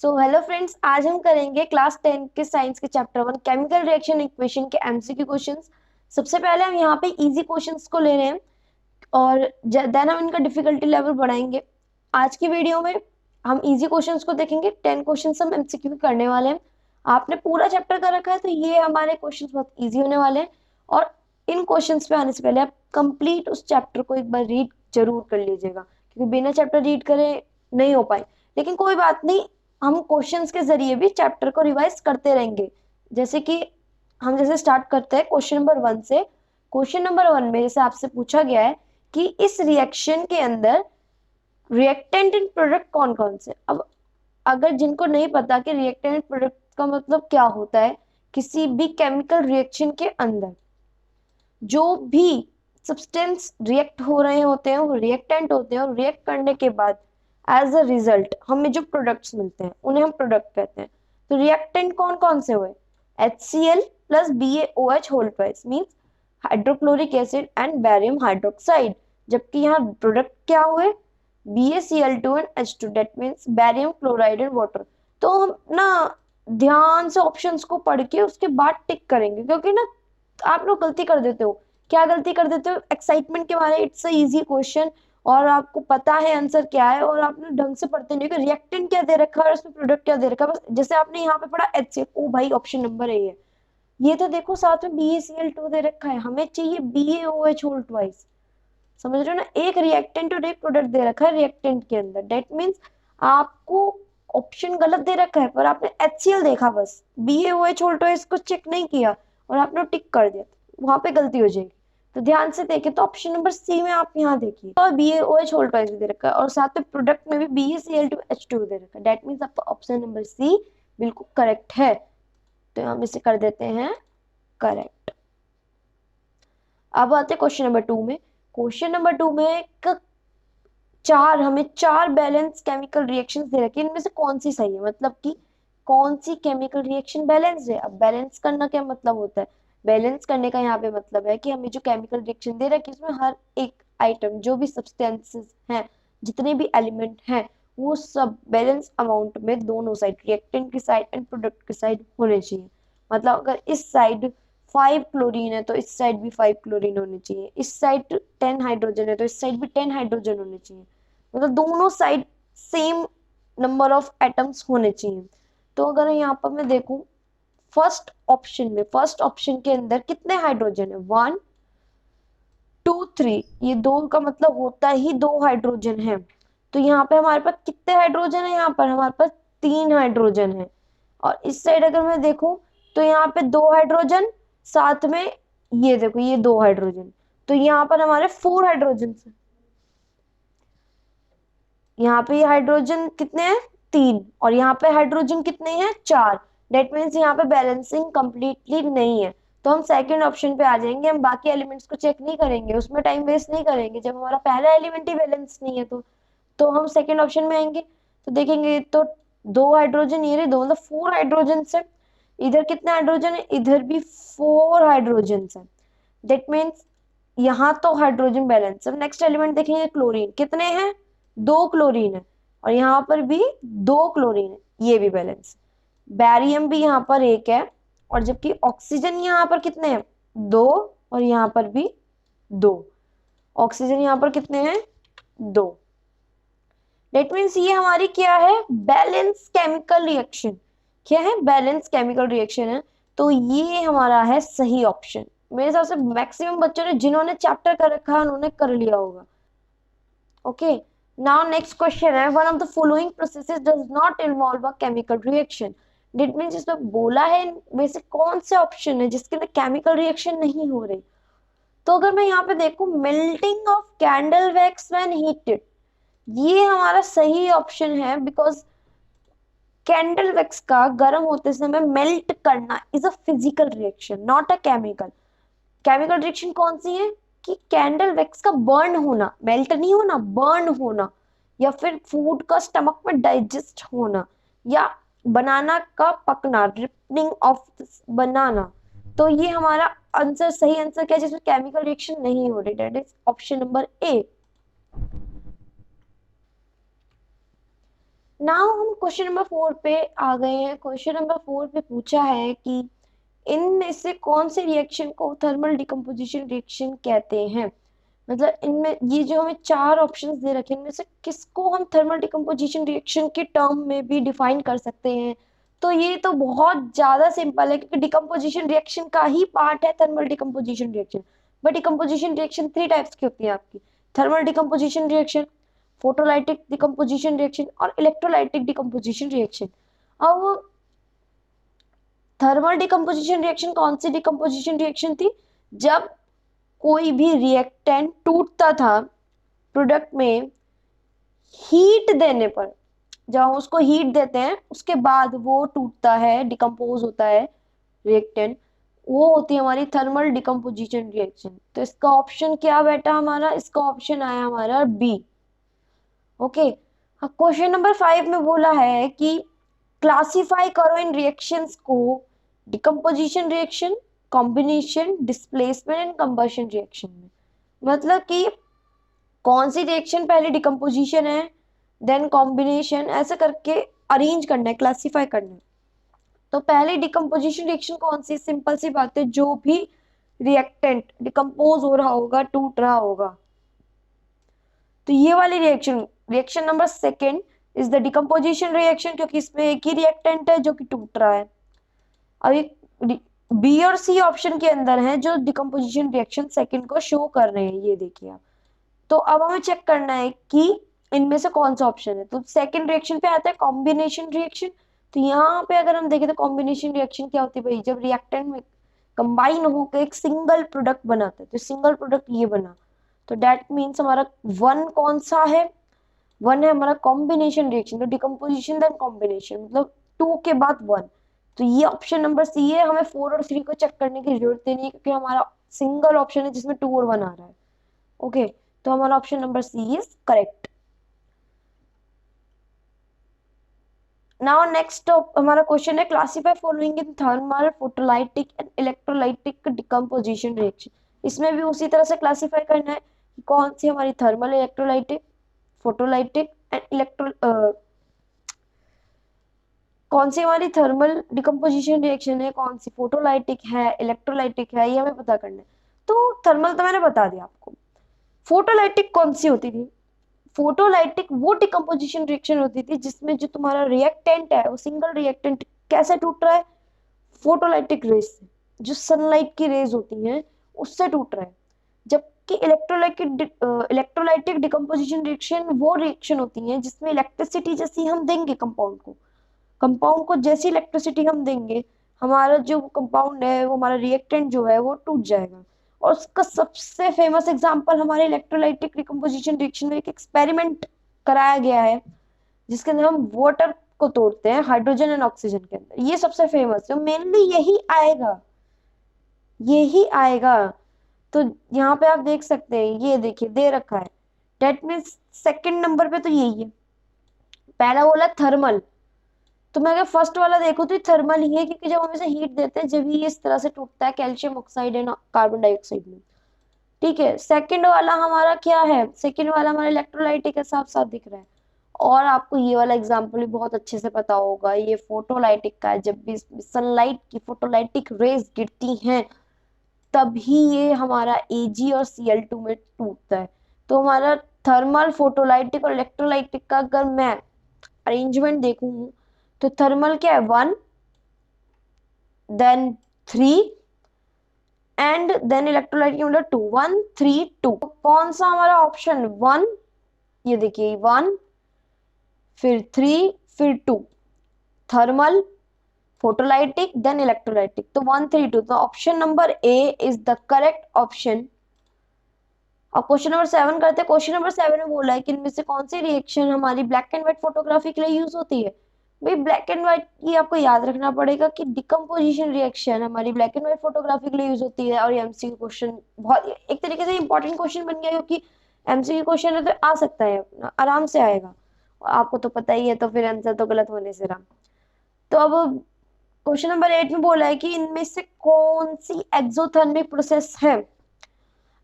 So hello friends, आज हम करेंगे क्लास 10 के साइंस के चैप्टर 1 केमिकल रिएक्शन इक्वेशन के एमसीक्यू क्वेश्चंस। सबसे पहले हम यहाँ पे इजी क्वेश्चंस को ले रहे हैं और देन हम इनका डिफिकल्टी लेवल बढ़ाएंगे। आज की वीडियो में हम इजी क्वेश्चंस को देखेंगे, 10 क्वेश्चंस हम एमसीक्यू करने वाले हैं। आपने पूरा चैप्टर कर रखा है तो ये हमारे क्वेश्चंस बहुत इजी होने वाले हैं। और इन क्वेश्चंस पे आने से पहले आप कंप्लीट उस चैप्टर को एक बार रीड जरूर कर लीजिएगा, क्योंकि बिना चैप्टर रीड करे नहीं हो पाए। लेकिन कोई बात नहीं, हम क्वेश्चंस के जरिए भी चैप्टर को रिवाइज करते रहेंगे। जैसे कि हम जैसे स्टार्ट करते हैं क्वेश्चन नंबर 1 से। क्वेश्चन नंबर 1 में जैसे आपसे पूछा गया है कि इस रिएक्शन के अंदर रिएक्टेंट एंड प्रोडक्ट कौन कौन से। अब अगर जिनको नहीं पता कि रिएक्टेंट एंड प्रोडक्ट का मतलब क्या होता है, किसी भी केमिकल रिएक्शन के अंदर जो भी सब्सटेंस रिएक्ट हो रहे होते हैं वो रिएक्टेंट होते हैं, और रिएक्ट करने के बाद एज अ रिजल्ट हमें जो प्रोडक्ट्स मिलते हैं उन्हें हम प्रोडक्ट कहते हैं। तो रिएक्टेंट कौन कौन से हुए? HCl plus BaOH whole twice means hydrochloric acid and barium hydroxide. जबकि यहाँ प्रोडक्ट क्या हुए? BaCl2 and H2, that means barium chloride and water. तो हम ना ध्यान से ऑप्शंस को पढ़ के उसके बाद टिक करेंगे, क्योंकि ना आप लोग गलती कर देते हो। क्या गलती कर देते हो? एक्साइटमेंट के मारे इट्स अ इजी क्वेश्चन और आपको पता है आंसर क्या है और आपने ढंग से पढ़ते नहीं कि रिएक्टेंट क्या दे रखा है और उसमें प्रोडक्ट क्या दे रखा है। बस जैसे आपने यहाँ पे पढ़ा HCl, ओ भाई ऑप्शन नंबर ए है। ये तो देखो साथ में BaCl2 दे रखा है, हमें चाहिए BaOH होल ट्वाइस। समझ रहे हो ना? एक रिएक्टेंट और एक प्रोडक्ट दे रखा है रिएक्टेंट के अंदर, दैट मीन्स आपको ऑप्शन गलत दे रखा है पर आपने HCl देखा, बस BaOH होल ट्वाइस को चेक नहीं किया और आपने टिक कर दिया, वहां पे गलती हो जाएगी। तो ध्यान से देखें तो ऑप्शन नंबर सी में आप यहाँ देखिए, और BaOH होल ट्वाइस भी दे रखा है और साथ में प्रोडक्ट में भी BaCl2H2 दे रखा है, दैट मीन्स आपका ऑप्शन नंबर सी बिल्कुल करेक्ट है। तो हम इसे कर देते हैं करेक्ट। अब आते हैं क्वेश्चन नंबर 2 में। क्वेश्चन नंबर 2 में हमें चार बैलेंस केमिकल रिएक्शंस दे रखी है, इनमें से कौन सी सही है, मतलब कि कौन सी केमिकल रिएक्शन बैलेंस है। अब बैलेंस करना क्या मतलब होता है? बैलेंस करने का यहाँ पे मतलब है कि हमें जो केमिकल रिएक्शन दे रखी है उसमें हर एक आइटम, जो भी सब्सटेंसेस हैं, जितने भी एलिमेंट हैं, वो सब बैलेंस अमाउंट में दोनों साइड, रिएक्टेंट की साइड एंड प्रोडक्ट की साइड होने चाहिए। मतलब अगर इस साइड 5 क्लोरीन है तो इस साइड भी 5 क्लोरीन होनी चाहिए, इस साइड 10 हाइड्रोजन है तो इस साइड भी 10 हाइड्रोजन होने चाहिए। मतलब दोनों side same number of atoms होने चाहिए। तो अगर यहाँ पर मैं देखूं फर्स्ट ऑप्शन के अंदर कितने हाइड्रोजन है? 1 2 3, ये दो का मतलब होता ही दो हाइड्रोजन है। तो यहाँ पे हमारे पास कितने हाइड्रोजन है? यहाँ पर हमारे पास 3 हाइड्रोजन है। और इस साइड अगर मैं देखूं तो यहाँ पे 2 हाइड्रोजन, साथ में ये देखो ये 2 हाइड्रोजन। तो यहाँ पर हमारे 4 हाइड्रोजन है। यहाँ पे हाइड्रोजन कितने हैं? 3। और यहाँ पे हाइड्रोजन कितने हैं? 4। डेट मीन्स यहाँ पे बैलेंसिंग कंप्लीटली नहीं है। तो हम सेकंड ऑप्शन पे आ जाएंगे, हम बाकी एलिमेंट्स को चेक नहीं करेंगे, उसमें टाइम वेस्ट नहीं करेंगे जब हमारा पहला एलिमेंट ही बैलेंस नहीं है। तो हम सेकंड ऑप्शन में आएंगे। तो देखेंगे तो 2 हाइड्रोजन, ये रहे दो, मतलब 4 हाइड्रोजन है। इधर कितने हाइड्रोजन है? इधर भी 4 हाइड्रोजन है। दैट मीन्स यहाँ तो हाइड्रोजन बैलेंस है। नेक्स्ट एलिमेंट देखेंगे क्लोरीन, कितने हैं? 2 क्लोरीन है और यहाँ पर भी 2 क्लोरीन है, ये भी बैलेंस। बैरियम भी यहाँ पर 1 है, और जबकि ऑक्सीजन यहाँ पर कितने हैं? 2, और यहाँ पर भी 2। ऑक्सीजन यहाँ पर कितने हैं? 2। दैट मीन्स ये हमारी क्या है? Balance chemical reaction. क्या है? बैलेंस केमिकल रिएक्शन है। तो ये हमारा है सही ऑप्शन। मेरे हिसाब से मैक्सिमम बच्चों ने जिन्होंने चैप्टर कर रखा है उन्होंने कर लिया होगा। ओके, नाउ नेक्स्ट क्वेश्चन है, one of the following processes does not involve a chemical reaction. That means इसमें बोला है में से कौन से ऑप्शन है जिसके अंदर केमिकल रिएक्शन नहीं हो रही। तो अगर मैं यहाँ पे देखूं, melting of candle wax when heated, ये हमारा सही ऑप्शन है। बिकॉज कैंडल वैक्स का गर्म होते समय मेल्ट करना is a physical reaction, not a chemical. Chemical reaction कौन सी है? कि कैंडल वैक्स का बर्न होना, मेल्ट नहीं होना, बर्न होना, या फिर फूड का स्टमक में डाइजेस्ट होना, या बनाना का पकना, रिपनिंग ऑफ बनाना। तो ये हमारा आंसर, सही आंसर क्या है जिसमें केमिकल रिएक्शन नहीं हो रही? That is option number A. Now हम क्वेश्चन नंबर 4 पे आ गए हैं। क्वेश्चन नंबर 4 पे पूछा है कि इनमें से कौन से रिएक्शन को थर्मल डिकम्पोजिशन रिएक्शन कहते हैं। मतलब इनमें ये जो हमें 4 ऑप्शंस दे रखे हैं, इनमें से किसको हम थर्मल डिकम्पोजिशन रिएक्शन के टर्म में भी डिफाइन कर सकते हैं। तो ये तो बहुत ज्यादा सिंपल है, क्योंकि डिकम्पोजिशन रिएक्शन का ही पार्ट है thermal decomposition reaction. But decomposition reaction 3 types की होती है आपकी। Thermal decomposition reaction, photolytic decomposition reaction और इलेक्ट्रोलाइटिक डिकम्पोजिशन रिएक्शन। अब थर्मल डिकम्पोजिशन रिएक्शन कौन सी डिकम्पोजिशन रिएक्शन थी? जब कोई भी रिएक्टेंट टूटता था प्रोडक्ट में हीट देने पर, जब हम उसको हीट देते हैं उसके बाद वो टूटता है, डिकम्पोज होता है रिएक्टेंट, वो होती है हमारी थर्मल डिकम्पोजिशन रिएक्शन। तो इसका ऑप्शन क्या बेटा हमारा? इसका ऑप्शन आया हमारा बी। ओके। क्वेश्चन नंबर 5 में बोला है कि क्लासिफाई करो इन रिएक्शंस को decomposition reaction, combination, displacement and combustion reaction में। मतलब कि कौन सी रिएक्शन पहले डिकम्पोजिशन है, देन कॉम्बिनेशन, ऐसे करके अरेंज करना है, क्लासिफाई करना है। तो पहले डिकम्पोजिशन रिएक्शन कौन सी? सिंपल सी बात है, जो भी रिएक्टेंट डिकम्पोज हो रहा होगा, टूट रहा होगा, तो ये वाली reaction, reaction number second is the decomposition reaction, क्योंकि इसमें एक ही रिएक्टेंट है जो कि टूट रहा है। अब एक बी और सी ऑप्शन के अंदर है जो डिकम्पोजिशन रिएक्शन सेकंड को शो कर रहे हैं, ये देखिए आप। तो अब हमें चेक करना है कि इनमें से कौन सा ऑप्शन है। तो सेकंड रिएक्शन पे आता है कॉम्बिनेशन रिएक्शन। तो यहाँ पे अगर हम देखें तो कॉम्बिनेशन रिएक्शन क्या होती है भाई? जब रिएक्टेंट में कंबाइन होकर एक सिंगल प्रोडक्ट बनाते हैं, तो सिंगल प्रोडक्ट ये बना, तो डेट मीन्स हमारा वन कौन सा है? वन है हमारा कॉम्बिनेशन रिएक्शन। तो डिकम्पोजिशन देन कॉम्बिनेशन, मतलब टू के बाद वन। तो ये ऑप्शन नंबर सी है। हमें 4 और 3 को चेक करने की जरूरत नहीं है, क्योंकि हमारा सिंगल ऑप्शन है जिसमें 2 और 1 आ रहा है। ओके, तो हमारा option number C is correct. Now next हमारा क्वेश्चन है classify following in thermal, photolytic and electrolytic decomposition reaction. इसमें भी उसी तरह से क्लासिफाई करना है कि कौन सी हमारी थर्मल, इलेक्ट्रोलाइटिक, फोटोलाइटिक एंड कौन सी हमारी थर्मल डिकम्पोजिशन रिएक्शन है, कौन सी फोटोलाइटिक है, इलेक्ट्रोलाइटिक है, ये हमें पता करना है। तो थर्मल तो मैंने बता दिया आपको। फोटोलाइटिक कौन सी होती थी? फोटोलाइटिक वो डिकम्पोजिशन रिएक्शन होती थी जिसमें जो तुम्हारा रिएक्टेंट है, वो सिंगल रिएक्टेंट कैसे टूट रहा है? फोटोलाइटिक रेज से, जो सनलाइट की रेज होती हैं उससे टूट रहा है। जबकि इलेक्ट्रोलाइटिक डिकम्पोजिशन रिएक्शन वो रिएक्शन होती है जिसमें इलेक्ट्रिसिटी जैसी हम देंगे कंपाउंड को जैसी इलेक्ट्रिसिटी हम देंगे, हमारा जो कंपाउंड है, वो हमारा रिएक्टेंट जो है वो टूट जाएगा। और उसका सबसे फेमस एग्जांपल हमारे इलेक्ट्रोलाइटिक डिकम्पोजिशन रिएक्शन में एक एक्सपेरिमेंट कराया गया है, जिसके अंदर हम वाटर को तोड़ते हैं हाइड्रोजन एंड ऑक्सीजन के अंदर। ये सबसे फेमस है, मेनली यही आएगा। तो यहाँ पे आप देख सकते हैं, ये देखिए दे रखा है, डेट मीन्स सेकंड नंबर पे तो यही है। पहला बोला थर्मल, तो मैं अगर फर्स्ट वाला देखूं तो थर्मल ही है, क्योंकि जब हम इसे हीट देते हैं जब ये इस तरह से टूटता है calcium oxide and carbon dioxide में। ठीक है, सेकंड वाला हमारा क्या है? सेकंड वाला हमारा इलेक्ट्रोलाइटिक है, साफ साफ दिख रहा है। और आपको ये वाला एग्जांपल भी बहुत अच्छे से पता होगा, ये फोटोलाइटिक का है। जब भी सनलाइट की फोटोलाइटिक रेज गिरती हैं तभी ये हमारा Ag और Cl2 में टूटता है। तो हमारा थर्मल, फोटोलाइटिक और इलेक्ट्रोलाइटिक का अगर मैं अरेंजमेंट देखूं तो थर्मल क्या है? 1 देन 3 एंड देन इलेक्ट्रोलाइटिक मतलब 2, 1 3 2। कौन सा हमारा ऑप्शन? 1, ये देखिए 1 फिर 3 फिर 2, थर्मल, फोटोलाइटिक देन इलेक्ट्रोलाइटिक, तो 1 3 2। तो option number A is the correct option. और क्वेश्चन नंबर 7 करते हैं। क्वेश्चन नंबर 7 में बोला है कि इनमें से कौन सी रिएक्शन हमारी ब्लैक एंड व्हाइट फोटोग्राफी के लिए यूज होती है। भाई ब्लैक एंड व्हाइट की आपको याद रखना पड़ेगा कि डिकम्पोजिशन रिएक्शन हमारी ब्लैक एंड व्हाइट फोटोग्राफी के लिए यूज होती है। और ये एमसीक्यू क्वेश्चन बहुत एक तरीके से इंपॉर्टेंट क्वेश्चन बन गया, क्योंकि एमसीक्यू क्वेश्चन है तो आ सकता है, आराम से आएगा। आपको तो पता ही है, तो फिर आंसर तो गलत होने से रहा। तो अब क्वेश्चन नंबर 8 में बोला है कि इनमें से कौन सी एक्सोथर्मिक प्रोसेस है।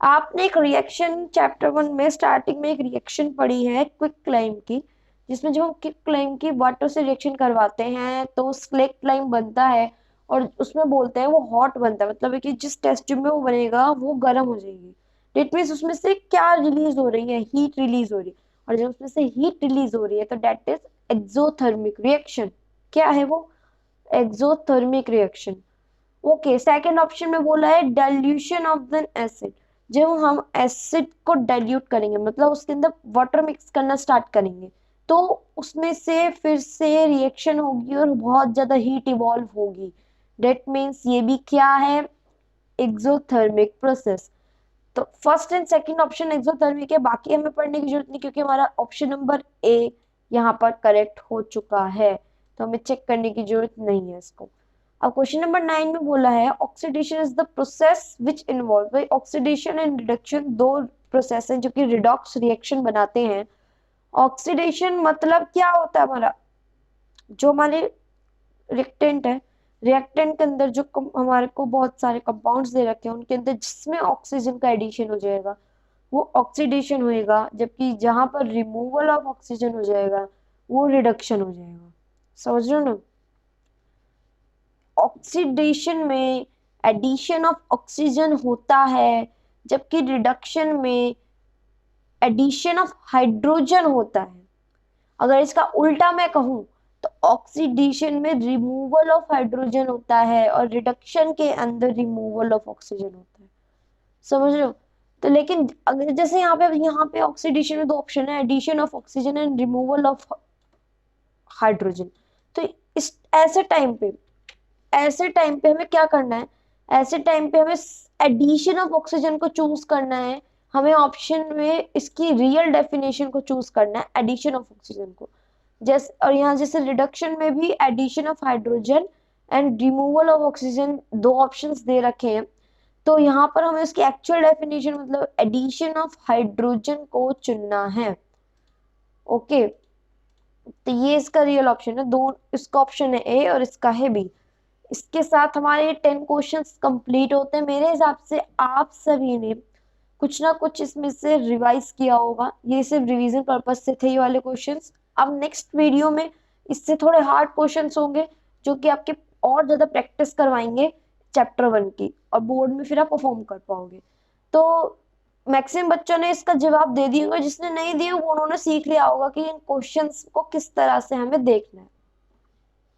आपने एक रिएक्शन चैप्टर 1 में स्टार्टिंग में एक रिएक्शन पढ़ी है क्विक क्लाइम की, जिसमें जब हम क्लाइम की वाटर से रिएक्शन करवाते हैं तो स्लेक क्लाइम बनता है और उसमें बोलते हैं वो हॉट बनता है, मतलब है कि जिस टेस्ट ट्यूब में वो बनेगा वो गर्म हो जाएगी। डेट मीन्स उसमें से क्या रिलीज हो रही है, हीट रिलीज हो रही है, और जब उसमें से हीट रिलीज हो रही है तो डेट इज एक्सोथर्मिक रिएक्शन। क्या है वो? Exothermic reaction. Okay, second option में बोला है डाइल्यूशन ऑफ एन एसिड। जब हम एसिड को डाइल्यूट करेंगे, मतलब उसके अंदर वाटर मिक्स करना स्टार्ट करेंगे, तो उसमें से फिर से रिएक्शन होगी और बहुत ज्यादा हीट इवॉल्व होगी। डेट मीन्स ये भी क्या है? Exothermic process. तो first and second option exothermic है, बाकी हमें पढ़ने की जरूरत नहीं क्योंकि हमारा ऑप्शन नंबर ए यहाँ पर करेक्ट हो चुका है, तो हमें चेक करने की जरूरत नहीं है इसको। अब क्वेश्चन नंबर 9 में बोला है oxidation is the process which involve. भाई ऑक्सीडेशन एंड रिडक्शन दो प्रोसेस हैं जो कि रिडॉक्स रिएक्शन बनाते हैं। ऑक्सीडेशन मतलब क्या होता है? हमारा जो हमारे रिएक्टेंट है, रिएक्टेंट के अंदर जो हमारे को बहुत सारे कंपाउंड्स दे रखे हैं उनके अंदर जिसमें ऑक्सीजन का एडिशन हो जाएगा वो ऑक्सीडेशन होएगा, जबकि जहां पर रिमूवल ऑफ ऑक्सीजन हो जाएगा वो रिडक्शन हो जाएगा। समझ रहे हो ना? ऑक्सीडेशन में एडिशन ऑफ ऑक्सीजन होता है, जबकि रिडक्शन में एडिशन ऑफ हाइड्रोजन होता है। अगर इसका उल्टा मैं कहूं तो ऑक्सीडेशन में रिमूवल ऑफ हाइड्रोजन होता है और रिडक्शन के अंदर रिमूवल ऑफ ऑक्सीजन होता है। समझ रहे हो? तो लेकिन अगर जैसे यहाँ पे ऑक्सीडेशन में दो ऑप्शन है, addition of oxygen and removal of hydrogen. तो इस ऐसे टाइम पे हमें क्या करना है? ऐसे टाइम पे हमें एडिशन ऑफ ऑक्सीजन को चूज करना है। हमें ऑप्शन में इसकी रियल डेफिनेशन को चूज करना है, एडिशन ऑफ ऑक्सीजन को। जैसे और यहाँ जैसे रिडक्शन में भी addition of hydrogen and removal of oxygen दो ऑप्शंस दे रखे हैं, तो यहाँ पर हमें उसकी एक्चुअल डेफिनेशन मतलब एडिशन ऑफ हाइड्रोजन को चुनना है। ओके, तो ये इसका रियल ऑप्शन है। दो इसका ऑप्शन है ए और इसका है बी। इसके साथ हमारे 10 क्वेश्चंस कंप्लीट होते हैं। मेरे हिसाब से आप सभी ने कुछ ना कुछ इसमें से रिवाइज किया होगा, ये सिर्फ रिवीजन पर्पस से थे ये वाले क्वेश्चंस। अब नेक्स्ट वीडियो में इससे थोड़े हार्ड क्वेश्चंस होंगे जो कि आपके और ज्यादा प्रैक्टिस करवाएंगे चैप्टर 1 की, और बोर्ड में फिर आप परफॉर्म कर पाओगे। तो मैक्सिमम बच्चों ने इसका जवाब दे दिए होंगे, जिसने नहीं दिए वो उन्होंने सीख लिया होगा कि इन क्वेश्चंस को किस तरह से हमें देखना है।